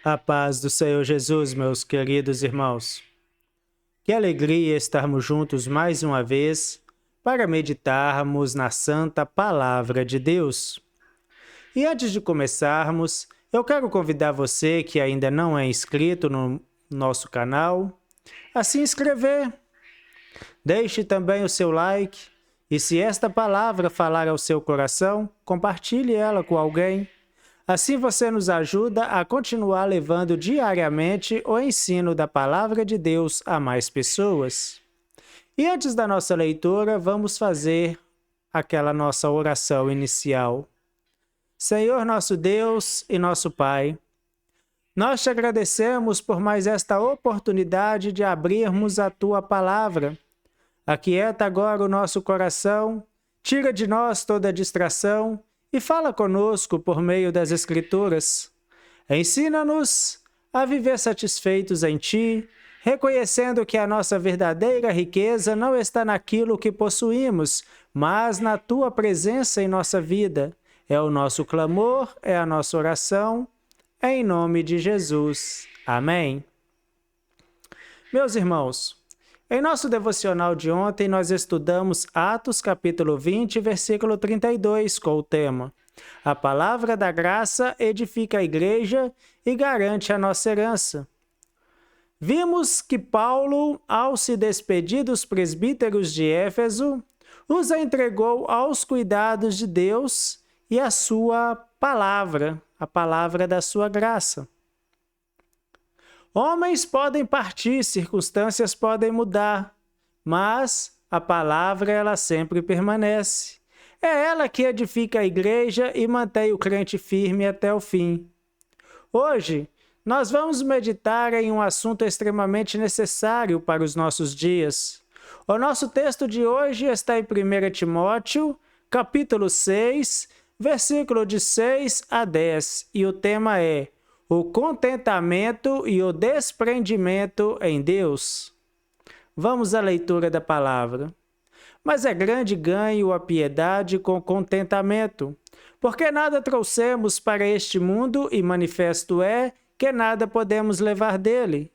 A paz do Senhor Jesus, meus queridos irmãos. Que alegria estarmos juntos mais uma vez para meditarmos na Santa Palavra de Deus. E antes de começarmos, eu quero convidar você que ainda não é inscrito no nosso canal a se inscrever. Deixe também o seu like e, se esta palavra falar ao seu coração, compartilhe ela com alguém. Assim você nos ajuda a continuar levando diariamente o ensino da Palavra de Deus a mais pessoas. E antes da nossa leitura, vamos fazer aquela nossa oração inicial. Senhor nosso Deus e nosso Pai, nós te agradecemos por mais esta oportunidade de abrirmos a Tua Palavra. Aquieta agora o nosso coração, tira de nós toda distração e fala conosco por meio das Escrituras. Ensina-nos a viver satisfeitos em Ti, reconhecendo que a nossa verdadeira riqueza não está naquilo que possuímos, mas na Tua presença em nossa vida. É o nosso clamor, é a nossa oração, em nome de Jesus. Amém. Meus irmãos, em nosso devocional de ontem, nós estudamos Atos capítulo 20, versículo 32, com o tema: A palavra da graça edifica a igreja e garante a nossa herança. Vimos que Paulo, ao se despedir dos presbíteros de Éfeso, os entregou aos cuidados de Deus e a sua palavra, a palavra da sua graça. Homens podem partir, circunstâncias podem mudar, mas a palavra ela sempre permanece. É ela que edifica a igreja e mantém o crente firme até o fim. Hoje, nós vamos meditar em um assunto extremamente necessário para os nossos dias. O nosso texto de hoje está em 1 Timóteo, capítulo 6, versículo de 6 a 10, e o tema é o contentamento e o desprendimento em Deus. Vamos à leitura da palavra. Mas é grande ganho a piedade com contentamento, porque nada trouxemos para este mundo e manifesto é que nada podemos levar dele.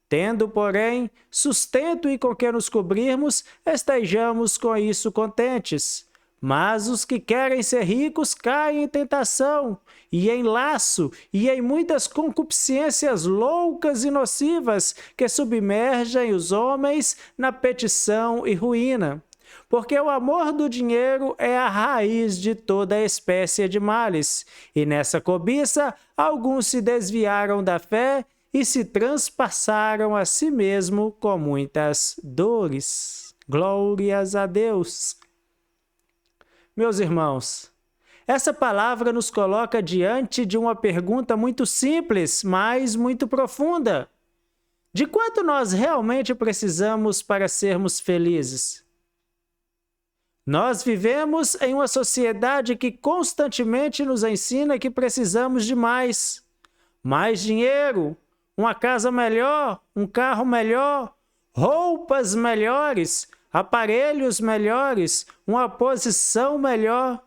Tendo, porém, sustento e com que nos cobrirmos, estejamos com isso contentes. Mas os que querem ser ricos caem em tentação, e em laço, e em muitas concupiscências loucas e nocivas, que submergem os homens na petição e ruína. Porque o amor do dinheiro é a raiz de toda espécie de males, e nessa cobiça alguns se desviaram da fé e se transpassaram a si mesmo com muitas dores. Glórias a Deus! Meus irmãos, essa palavra nos coloca diante de uma pergunta muito simples, mas muito profunda. De quanto nós realmente precisamos para sermos felizes? Nós vivemos em uma sociedade que constantemente nos ensina que precisamos de mais. Mais dinheiro, uma casa melhor, um carro melhor, roupas melhores, aparelhos melhores, uma posição melhor.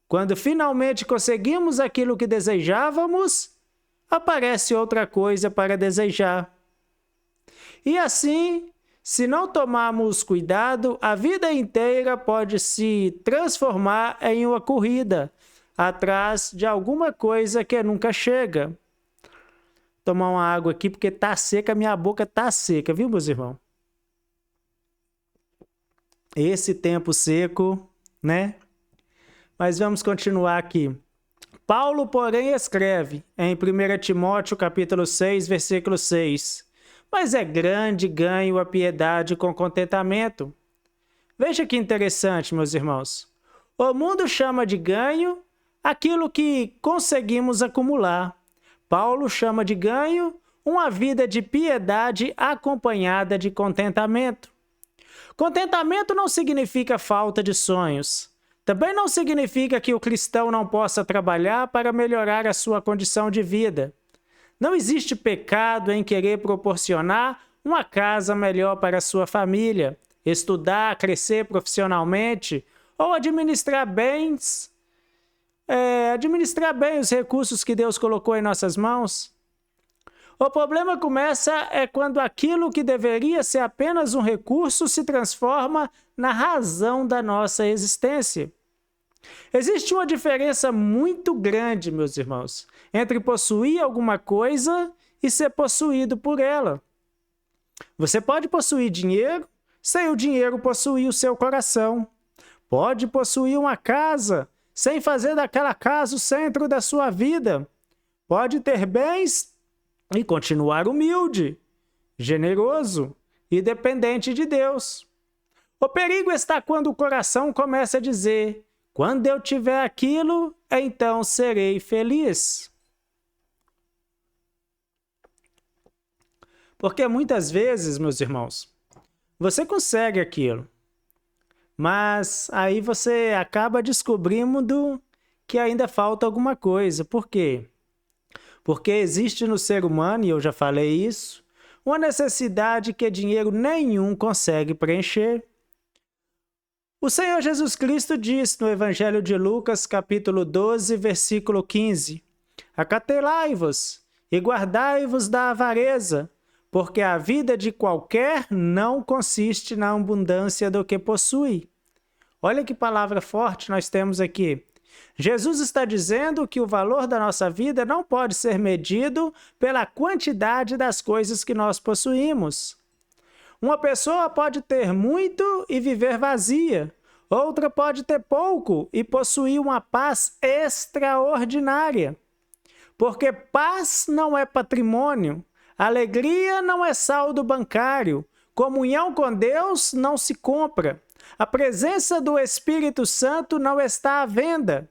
Quando finalmente conseguimos aquilo que desejávamos, aparece outra coisa para desejar. E assim, se não tomarmos cuidado, a vida inteira pode se transformar em uma corrida atrás de alguma coisa que nunca chega. Tomar uma água aqui porque tá seca, minha boca tá seca, viu, meus irmãos? Esse tempo seco, né? Mas vamos continuar aqui. Paulo, porém, escreve em 1 Timóteo, capítulo 6, versículo 6. Mas é grande ganho a piedade com contentamento. Veja que interessante, meus irmãos. O mundo chama de ganho aquilo que conseguimos acumular. Paulo chama de ganho uma vida de piedade acompanhada de contentamento. Contentamento não significa falta de sonhos. Também não significa que o cristão não possa trabalhar para melhorar a sua condição de vida. Não existe pecado em querer proporcionar uma casa melhor para a sua família, estudar, crescer profissionalmente ou administrar bens administrar bem os recursos que Deus colocou em nossas mãos. O problema começa quando aquilo que deveria ser apenas um recurso se transforma na razão da nossa existência. Existe uma diferença muito grande, meus irmãos, entre possuir alguma coisa e ser possuído por ela. Você pode possuir dinheiro sem o dinheiro possuir o seu coração. Pode possuir uma casa sem fazer daquela casa o centro da sua vida. Pode ter bens e continuar humilde, generoso e dependente de Deus. O perigo está quando o coração começa a dizer: quando eu tiver aquilo, então serei feliz. Porque muitas vezes, meus irmãos, você consegue aquilo, mas aí você acaba descobrindo que ainda falta alguma coisa. Por quê? Porque existe no ser humano, e eu já falei isso, uma necessidade que dinheiro nenhum consegue preencher. O Senhor Jesus Cristo diz no Evangelho de Lucas, capítulo 12, versículo 15: acautelai-vos e guardai-vos da avareza, porque a vida de qualquer não consiste na abundância do que possui. Olha que palavra forte nós temos aqui. Jesus está dizendo que o valor da nossa vida não pode ser medido pela quantidade das coisas que nós possuímos. Uma pessoa pode ter muito e viver vazia. Outra pode ter pouco e possuir uma paz extraordinária. Porque paz não é patrimônio, alegria não é saldo bancário, comunhão com Deus não se compra. A presença do Espírito Santo não está à venda.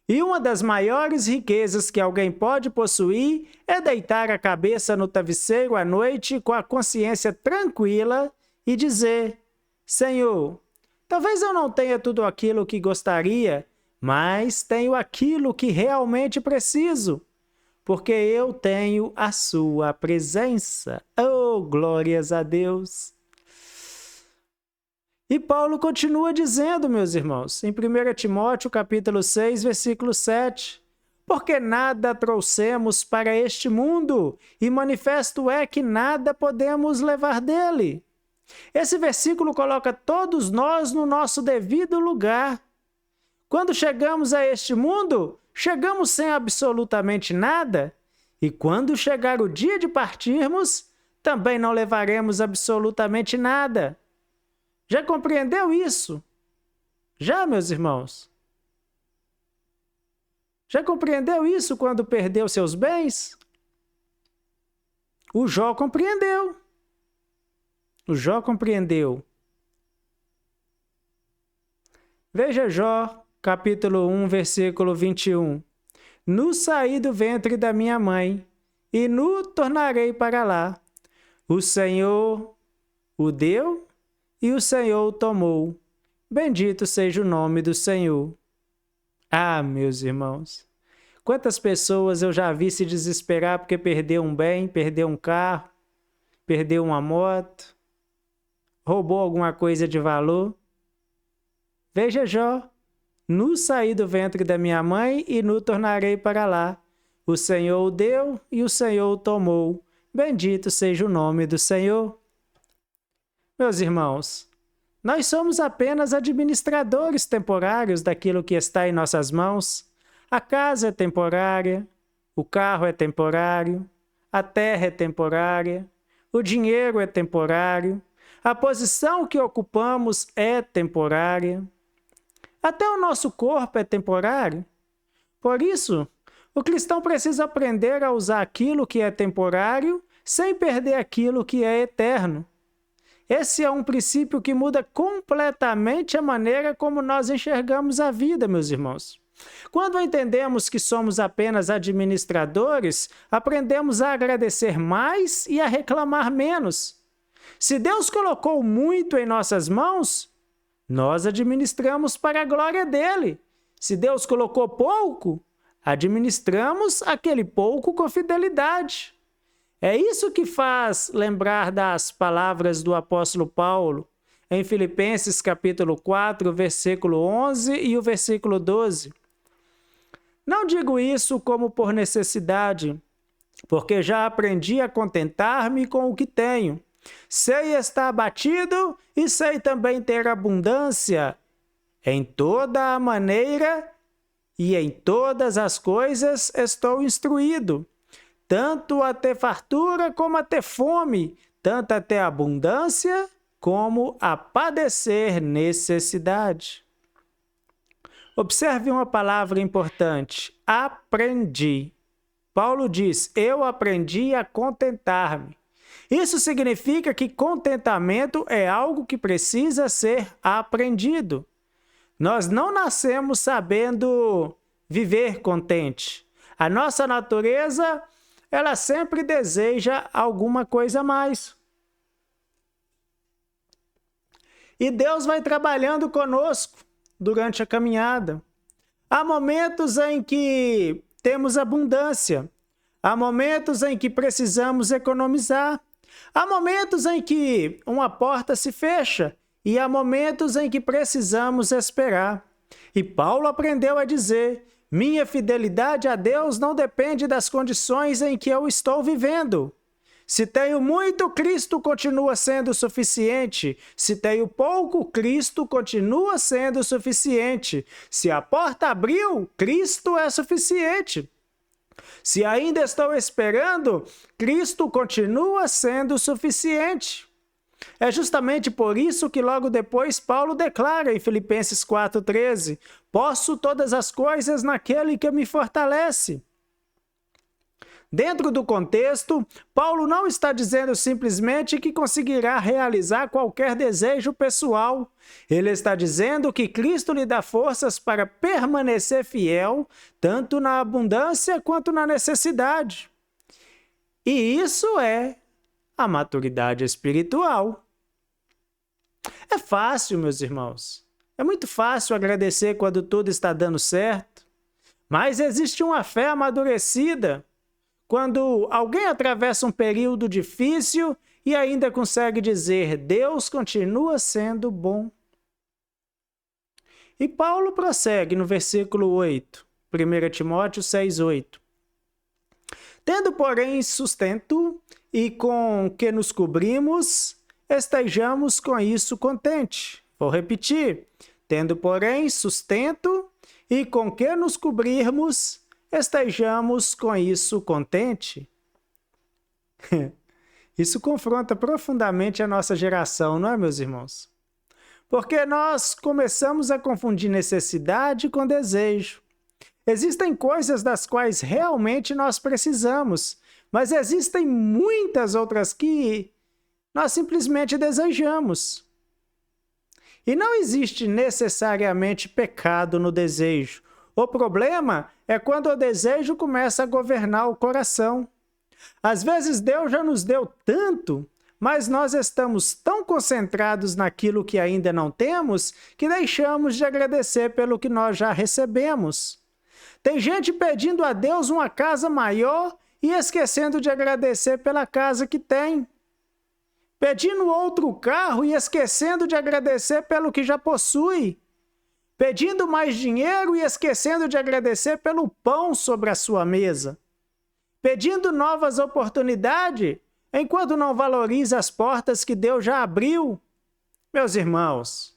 E uma das maiores riquezas que alguém pode possuir é deitar a cabeça no travesseiro à noite com a consciência tranquila e dizer: Senhor, talvez eu não tenha tudo aquilo que gostaria, mas tenho aquilo que realmente preciso, porque eu tenho a sua presença. Oh, glórias a Deus! E Paulo continua dizendo, meus irmãos, em 1 Timóteo capítulo 6, versículo 7, porque nada trouxemos para este mundo, e manifesto é que nada podemos levar dele. Esse versículo coloca todos nós no nosso devido lugar. Quando chegamos a este mundo, chegamos sem absolutamente nada, e quando chegar o dia de partirmos, também não levaremos absolutamente nada. Já compreendeu isso? Já, meus irmãos? Já compreendeu isso quando perdeu seus bens? O Jó compreendeu. O Jó compreendeu. Veja Jó, capítulo 1, versículo 21. Nu saí do ventre da minha mãe, e nu tornarei para lá. O Senhor o deu, e o Senhor o tomou. Bendito seja o nome do Senhor. Ah, meus irmãos, quantas pessoas eu já vi se desesperar porque perdeu um bem, perdeu um carro, perdeu uma moto, roubou alguma coisa de valor. Veja Jó, nu saí do ventre da minha mãe e nu tornarei para lá. O Senhor o deu e o Senhor o tomou. Bendito seja o nome do Senhor. Meus irmãos, nós somos apenas administradores temporários daquilo que está em nossas mãos. A casa é temporária, o carro é temporário, a terra é temporária, o dinheiro é temporário, a posição que ocupamos é temporária. Até o nosso corpo é temporário. Por isso, o cristão precisa aprender a usar aquilo que é temporário sem perder aquilo que é eterno. Esse é um princípio que muda completamente a maneira como nós enxergamos a vida, meus irmãos. Quando entendemos que somos apenas administradores, aprendemos a agradecer mais e a reclamar menos. Se Deus colocou muito em nossas mãos, nós administramos para a glória dele. Se Deus colocou pouco, administramos aquele pouco com fidelidade. É isso que faz lembrar das palavras do apóstolo Paulo em Filipenses capítulo 4, versículo 11 e o versículo 12. Não digo isso como por necessidade, porque já aprendi a contentar-me com o que tenho. Sei estar abatido e sei também ter abundância. Em toda a maneira e em todas as coisas estou instruído, tanto a ter fartura como a ter fome, tanto a ter abundância como a padecer necessidade. Observe uma palavra importante: aprendi. Paulo diz: eu aprendi a contentar-me. Isso significa que contentamento é algo que precisa ser aprendido. Nós não nascemos sabendo viver contente. A nossa natureza, ela sempre deseja alguma coisa a mais. E Deus vai trabalhando conosco durante a caminhada. Há momentos em que temos abundância. Há momentos em que precisamos economizar. Há momentos em que uma porta se fecha. E há momentos em que precisamos esperar. E Paulo aprendeu a dizer: minha fidelidade a Deus não depende das condições em que eu estou vivendo. Se tenho muito, Cristo continua sendo suficiente. Se tenho pouco, Cristo continua sendo suficiente. Se a porta abriu, Cristo é suficiente. Se ainda estou esperando, Cristo continua sendo suficiente. É justamente por isso que logo depois Paulo declara em Filipenses 4,13: posso todas as coisas naquele que me fortalece. Dentro do contexto, Paulo não está dizendo simplesmente que conseguirá realizar qualquer desejo pessoal. Ele está dizendo que Cristo lhe dá forças para permanecer fiel, tanto na abundância quanto na necessidade. E isso é a maturidade espiritual. É fácil, meus irmãos. É muito fácil agradecer quando tudo está dando certo. Mas existe uma fé amadurecida quando alguém atravessa um período difícil e ainda consegue dizer: Deus continua sendo bom. E Paulo prossegue no versículo 8, 1 Timóteo 6,8. Tendo, porém, sustento e com que nos cobrimos, estejamos com isso contente. Vou repetir. Tendo, porém, sustento e com que nos cobrirmos, estejamos com isso contente. Isso confronta profundamente a nossa geração, não é, meus irmãos? Porque nós começamos a confundir necessidade com desejo. Existem coisas das quais realmente nós precisamos, mas existem muitas outras que nós simplesmente desejamos. E não existe necessariamente pecado no desejo. O problema é quando o desejo começa a governar o coração. Às vezes Deus já nos deu tanto, mas nós estamos tão concentrados naquilo que ainda não temos que deixamos de agradecer pelo que nós já recebemos. Tem gente pedindo a Deus uma casa maior e esquecendo de agradecer pela casa que tem. Pedindo outro carro e esquecendo de agradecer pelo que já possui. Pedindo mais dinheiro e esquecendo de agradecer pelo pão sobre a sua mesa. Pedindo novas oportunidades, enquanto não valoriza as portas que Deus já abriu. Meus irmãos,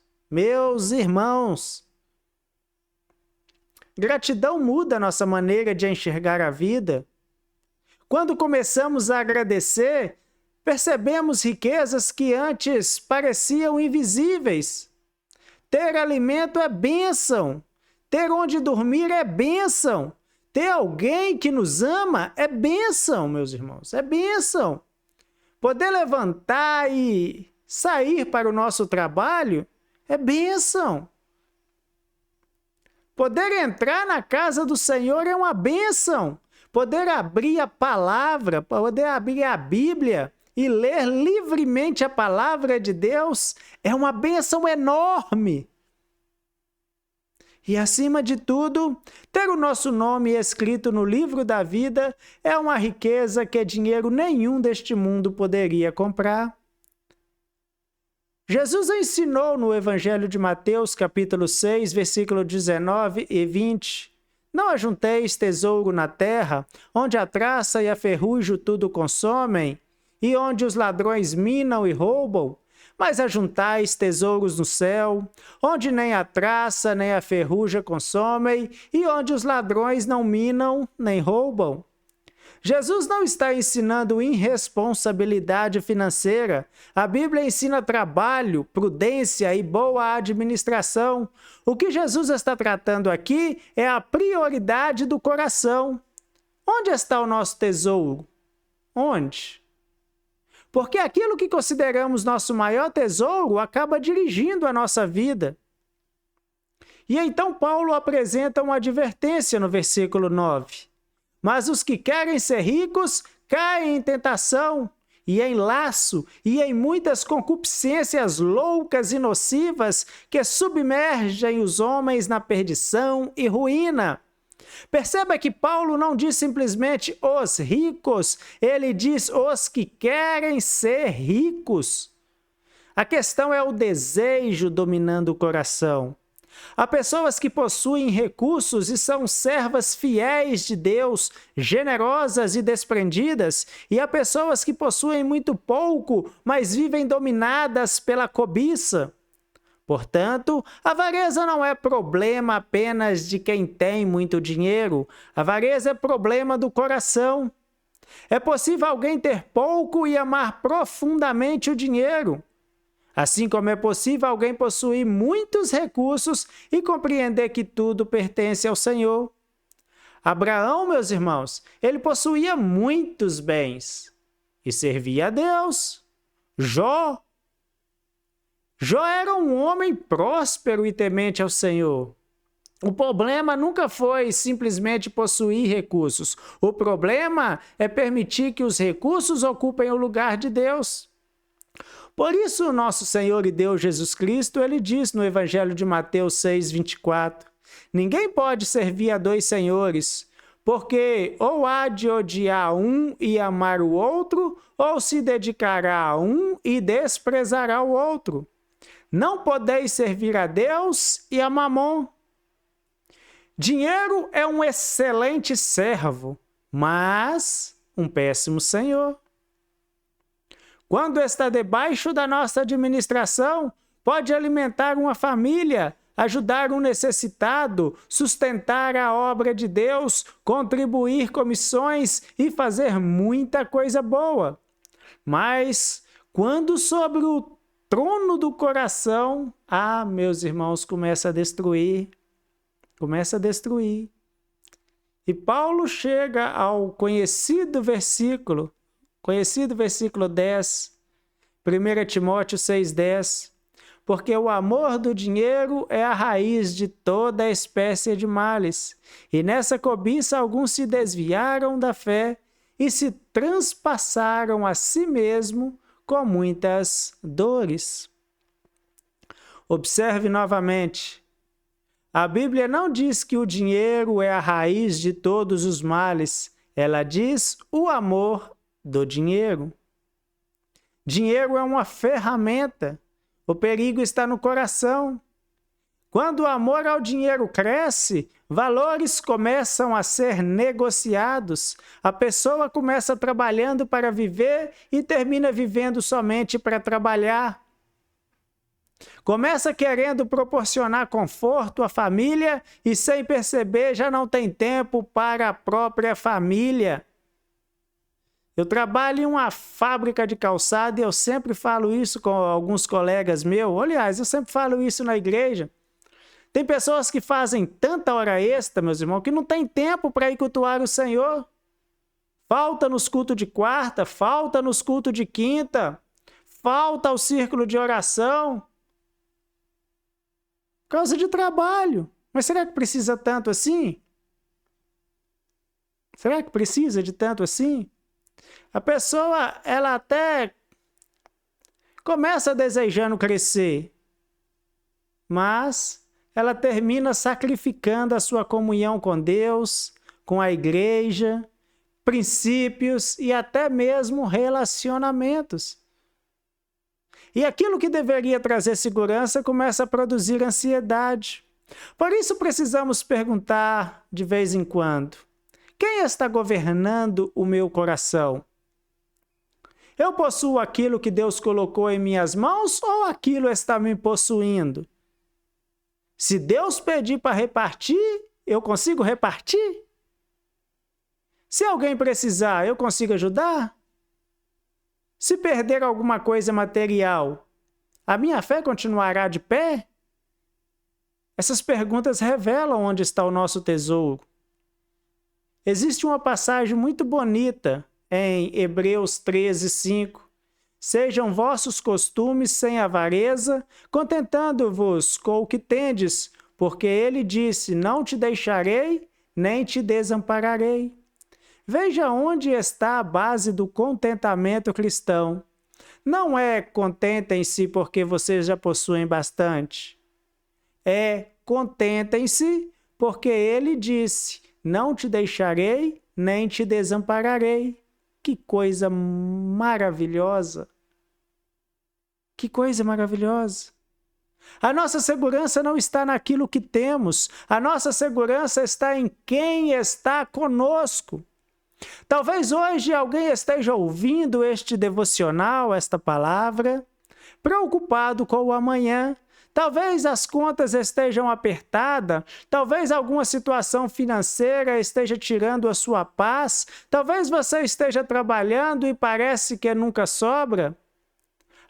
gratidão muda a nossa maneira de enxergar a vida. Quando começamos a agradecer, percebemos riquezas que antes pareciam invisíveis. Ter alimento é bênção. Ter onde dormir é bênção. Ter alguém que nos ama é bênção, meus irmãos. É bênção. Poder levantar e sair para o nosso trabalho é bênção. Poder entrar na casa do Senhor é uma bênção. Poder abrir a palavra, poder abrir a Bíblia e ler livremente a palavra de Deus é uma bênção enorme. E, acima de tudo, ter o nosso nome escrito no livro da vida é uma riqueza que dinheiro nenhum deste mundo poderia comprar. Jesus ensinou no Evangelho de Mateus, capítulo 6, versículo 19 e 20: Não ajunteis tesouro na terra, onde a traça e a ferrugem tudo consomem, e onde os ladrões minam e roubam, mas ajuntais tesouros no céu, onde nem a traça nem a ferrugem consomem, e onde os ladrões não minam nem roubam. Jesus não está ensinando irresponsabilidade financeira. A Bíblia ensina trabalho, prudência e boa administração. O que Jesus está tratando aqui é a prioridade do coração. Onde está o nosso tesouro? Onde? Porque aquilo que consideramos nosso maior tesouro acaba dirigindo a nossa vida. E então Paulo apresenta uma advertência no versículo 9. Mas os que querem ser ricos caem em tentação, e em laço, e em muitas concupiscências loucas e nocivas que submergem os homens na perdição e ruína. Perceba que Paulo não diz simplesmente os ricos, ele diz os que querem ser ricos. A questão é o desejo dominando o coração. Há pessoas que possuem recursos e são servas fiéis de Deus, generosas e desprendidas, e há pessoas que possuem muito pouco, mas vivem dominadas pela cobiça. Portanto, a avareza não é problema apenas de quem tem muito dinheiro, a avareza é problema do coração. É possível alguém ter pouco e amar profundamente o dinheiro. Assim como é possível alguém possuir muitos recursos e compreender que tudo pertence ao Senhor. Abraão, meus irmãos, ele possuía muitos bens e servia a Deus. Jó era um homem próspero e temente ao Senhor. O problema nunca foi simplesmente possuir recursos. O problema é permitir que os recursos ocupem o lugar de Deus. Por isso, o nosso Senhor e Deus Jesus Cristo, ele diz no Evangelho de Mateus 6, 24, ninguém pode servir a dois senhores, porque ou há de odiar um e amar o outro, ou se dedicará a um e desprezará o outro. Não podeis servir a Deus e a Mamon. Dinheiro é um excelente servo, mas um péssimo senhor. Quando está debaixo da nossa administração, pode alimentar uma família, ajudar um necessitado, sustentar a obra de Deus, contribuir com missões e fazer muita coisa boa. Mas, quando sobre o trono do coração, meus irmãos, começa a destruir. E Paulo chega ao conhecido versículo 10, 1 Timóteo 6,10, porque o amor do dinheiro é a raiz de toda espécie de males, e nessa cobiça alguns se desviaram da fé e se transpassaram a si mesmo com muitas dores. Observe novamente, a Bíblia não diz que o dinheiro é a raiz de todos os males, ela diz o amor do dinheiro. Dinheiro é uma ferramenta. O perigo está no coração. Quando o amor ao dinheiro cresce, valores começam a ser negociados. A pessoa começa trabalhando para viver e termina vivendo somente para trabalhar. Começa querendo proporcionar conforto à família e, sem perceber, já não tem tempo para a própria família. Eu trabalho em uma fábrica de calçado e eu sempre falo isso com alguns colegas meus. Aliás, eu sempre falo isso na igreja. Tem pessoas que fazem tanta hora extra, meus irmãos, que não tem tempo para ir cultuar o Senhor. Falta nos cultos de quarta, falta nos cultos de quinta, falta ao círculo de oração. Por causa de trabalho. Mas será que precisa tanto assim? Será que precisa de tanto assim? A pessoa, ela até começa desejando crescer, mas ela termina sacrificando a sua comunhão com Deus, com a igreja, princípios e até mesmo relacionamentos. E aquilo que deveria trazer segurança começa a produzir ansiedade. Por isso precisamos perguntar de vez em quando: quem está governando o meu coração? Eu possuo aquilo que Deus colocou em minhas mãos ou aquilo está me possuindo? Se Deus pedir para repartir, eu consigo repartir? Se alguém precisar, eu consigo ajudar? Se perder alguma coisa material, a minha fé continuará de pé? Essas perguntas revelam onde está o nosso tesouro. Existe uma passagem muito bonita em Hebreus 13:5. Sejam vossos costumes sem avareza, contentando-vos com o que tendes, porque ele disse: não te deixarei, nem te desampararei. Veja onde está a base do contentamento cristão. Não é contentem-se porque vocês já possuem bastante. É contentem-se porque ele disse: não te deixarei, nem te desampararei. Que coisa maravilhosa! Que coisa maravilhosa! A nossa segurança não está naquilo que temos, a nossa segurança está em quem está conosco. Talvez hoje alguém esteja ouvindo este devocional, esta palavra, preocupado com o amanhã. Talvez as contas estejam apertadas, talvez alguma situação financeira esteja tirando a sua paz, talvez você esteja trabalhando e parece que nunca sobra.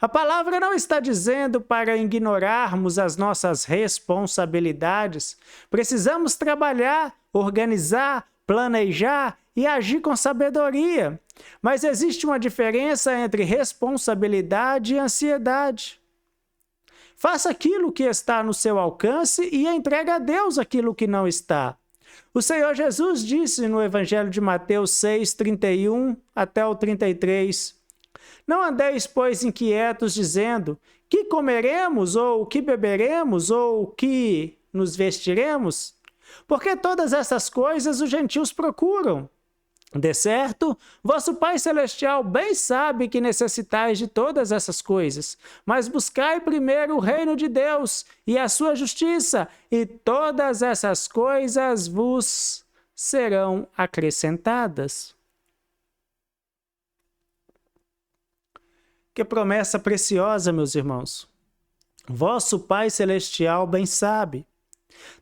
A palavra não está dizendo para ignorarmos as nossas responsabilidades. Precisamos trabalhar, organizar, planejar e agir com sabedoria. Mas existe uma diferença entre responsabilidade e ansiedade. Faça aquilo que está no seu alcance e entregue a Deus aquilo que não está. O Senhor Jesus disse no Evangelho de Mateus 6:31 até o 33: não andeis, pois, inquietos, dizendo: que comeremos, ou que beberemos, ou que nos vestiremos? Porque todas essas coisas os gentios procuram. De certo, vosso Pai Celestial bem sabe que necessitais de todas essas coisas, mas buscai primeiro o reino de Deus e a sua justiça, e todas essas coisas vos serão acrescentadas. Que promessa preciosa, meus irmãos! Vosso Pai Celestial bem sabe.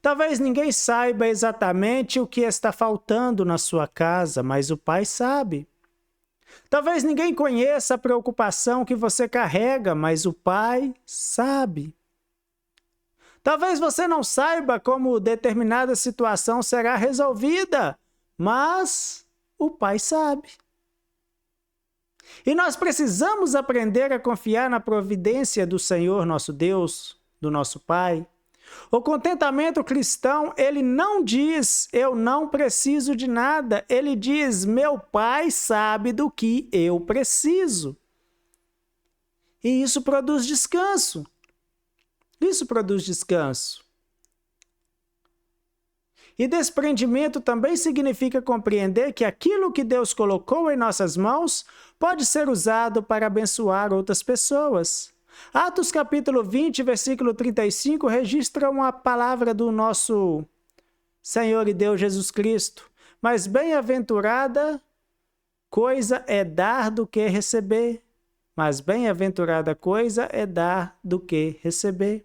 Talvez ninguém saiba exatamente o que está faltando na sua casa, mas o Pai sabe. Talvez ninguém conheça a preocupação que você carrega, mas o Pai sabe. Talvez você não saiba como determinada situação será resolvida, mas o Pai sabe. E nós precisamos aprender a confiar na providência do Senhor nosso Deus, do nosso Pai. O contentamento cristão, ele não diz: eu não preciso de nada. Ele diz: meu Pai sabe do que eu preciso. E isso produz descanso. Isso produz descanso. E desprendimento também significa compreender que aquilo que Deus colocou em nossas mãos pode ser usado para abençoar outras pessoas. Atos capítulo 20, versículo 35, registra uma palavra do nosso Senhor e Deus Jesus Cristo. Mas bem-aventurada coisa é dar do que receber. Mas bem-aventurada coisa é dar do que receber.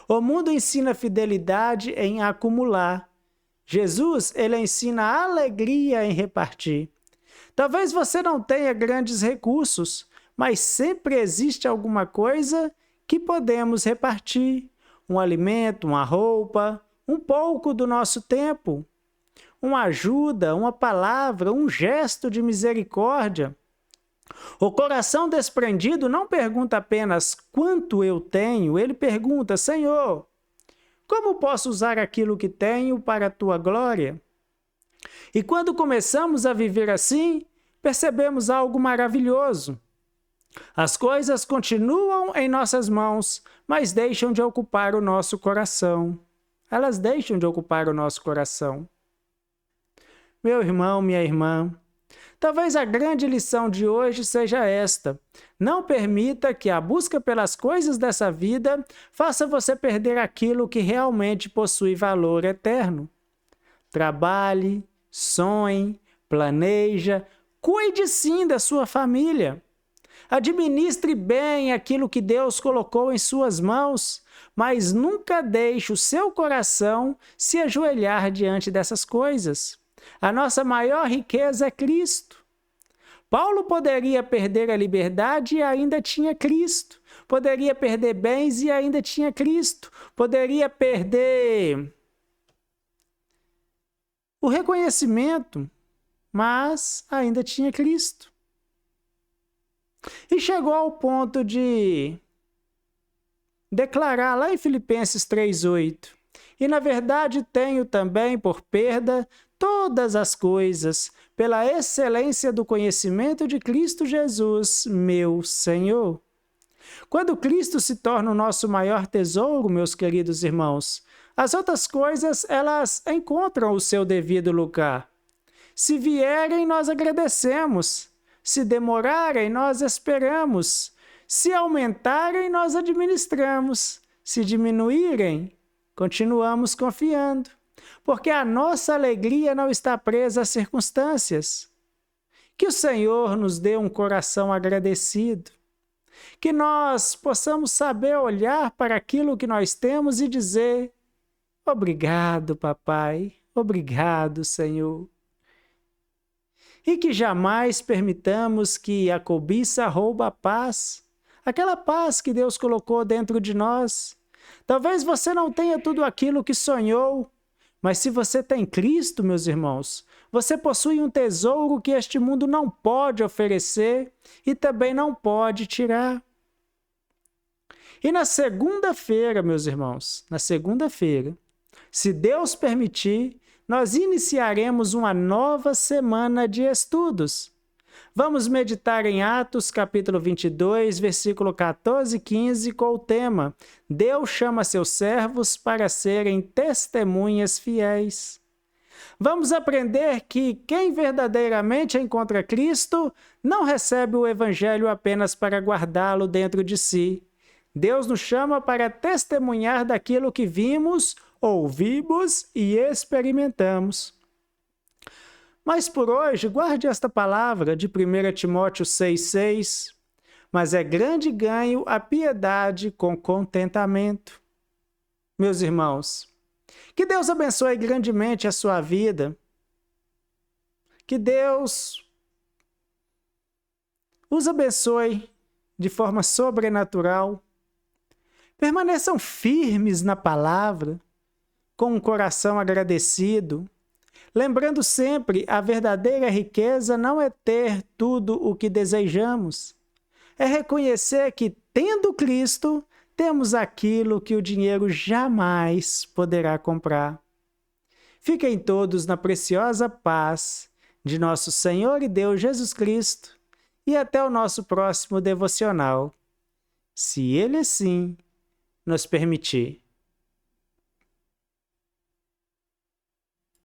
O mundo ensina fidelidade em acumular. Jesus, ele ensina alegria em repartir. Talvez você não tenha grandes recursos, mas sempre existe alguma coisa que podemos repartir. Um alimento, uma roupa, um pouco do nosso tempo, uma ajuda, uma palavra, um gesto de misericórdia. O coração desprendido não pergunta apenas quanto eu tenho, ele pergunta: Senhor, como posso usar aquilo que tenho para a tua glória? E quando começamos a viver assim, percebemos algo maravilhoso. As coisas continuam em nossas mãos, mas deixam de ocupar o nosso coração. Elas deixam de ocupar o nosso coração. Meu irmão, minha irmã, Talvez a grande lição de hoje seja esta: não permita que a busca pelas coisas dessa vida faça você perder aquilo que realmente possui valor eterno. Trabalhe, sonhe, planeja, cuide sim da sua família. Administre bem aquilo que Deus colocou em suas mãos, mas nunca deixe o seu coração se ajoelhar diante dessas coisas. A nossa maior riqueza é Cristo. Paulo poderia perder a liberdade e ainda tinha Cristo. Poderia perder bens e ainda tinha Cristo. Poderia perder o reconhecimento, mas ainda tinha Cristo. E chegou ao ponto de declarar lá em Filipenses 3:8: e na verdade tenho também por perda todas as coisas, pela excelência do conhecimento de Cristo Jesus, meu Senhor. Quando Cristo se torna o nosso maior tesouro, meus queridos irmãos, as outras coisas, elas encontram o seu devido lugar. Se vierem, nós agradecemos. Se demorarem, nós esperamos. Se aumentarem, nós administramos. Se diminuírem, continuamos confiando. Porque a nossa alegria não está presa às circunstâncias. Que o Senhor nos dê um coração agradecido. Que nós possamos saber olhar para aquilo que nós temos e dizer: obrigado, papai. Obrigado, Senhor. E que jamais permitamos que a cobiça roube a paz, aquela paz que Deus colocou dentro de nós. Talvez você não tenha tudo aquilo que sonhou, mas se você tem Cristo, meus irmãos, você possui um tesouro que este mundo não pode oferecer e também não pode tirar. E na segunda-feira, meus irmãos, na segunda-feira, se Deus permitir, nós iniciaremos uma nova semana de estudos. Vamos meditar em Atos, capítulo 22, versículo 14 e 15, com o tema: Deus chama seus servos para serem testemunhas fiéis. Vamos aprender que quem verdadeiramente encontra Cristo não recebe o Evangelho apenas para guardá-lo dentro de si. Deus nos chama para testemunhar daquilo que vimos, ouvimos e experimentamos. Mas por hoje, guarde esta palavra de 1 Timóteo 6,6. Mas é grande ganho a piedade com contentamento. Meus irmãos, que Deus abençoe grandemente a sua vida. Que Deus os abençoe de forma sobrenatural. Permaneçam firmes na palavra, com um coração agradecido, lembrando sempre, a verdadeira riqueza não é ter tudo o que desejamos, é reconhecer que, tendo Cristo, temos aquilo que o dinheiro jamais poderá comprar. Fiquem todos na preciosa paz de nosso Senhor e Deus Jesus Cristo e até o nosso próximo devocional, se Ele assim nos permitir.